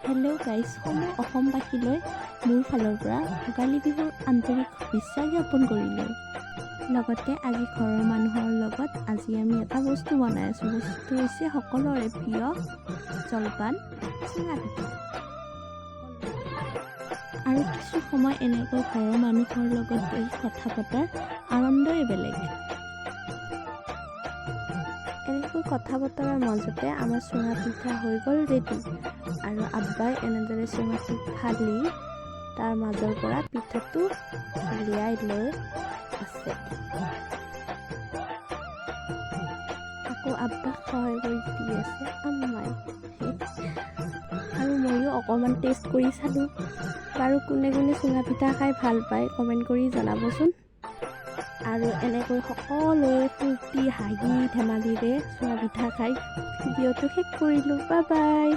Hello' guys, সমূহ অসমবাসীলৈ মোৰ ফালৰ পৰা ভোগালী বিহুৰ আন্তৰিক শুভেচ্ছা জ্ঞাপন কৰিলোঁ। লগতে আজি ঘৰৰ মানুহৰ লগত আমি এটা বস্তু বনাই আছোঁ। বস্তুটো হৈছে সকলোৰে প্ৰিয় জলপান চুঙা পিঠা। আৰু কিছু সময় এনেকৈ ঘৰৰ মানুহৰ লগত বহি কথা পতাৰ আনন্দই বেলেগ। এনেকৈ কথা বতৰাৰ মাজতে আমাৰ চুঙা পিঠা হৈ গ'ল ৰেডি। আৰু আব্বাই এনেদৰে চুঙাটো ফালি তাৰ মাজৰ পৰা পিঠাটো উলিয়াই লৈ আছে। আকৌ আব্বাক সহায় কৰি দি আছে আম্মাই। আৰু ময়ো অকণমান টেষ্ট কৰি চালোঁ। বাৰু কোনে কোনে চুঙা পিঠা খাই ভাল পায় কমেণ্ট কৰি জনাবচোন। আৰু এনেকৈ সকলোৱে ফূৰ্তি হাঁহি ধেমালিৰে চুঙা পিঠা খাই ভিডিঅ'টো শেষ কৰিলোঁ। Bye bye.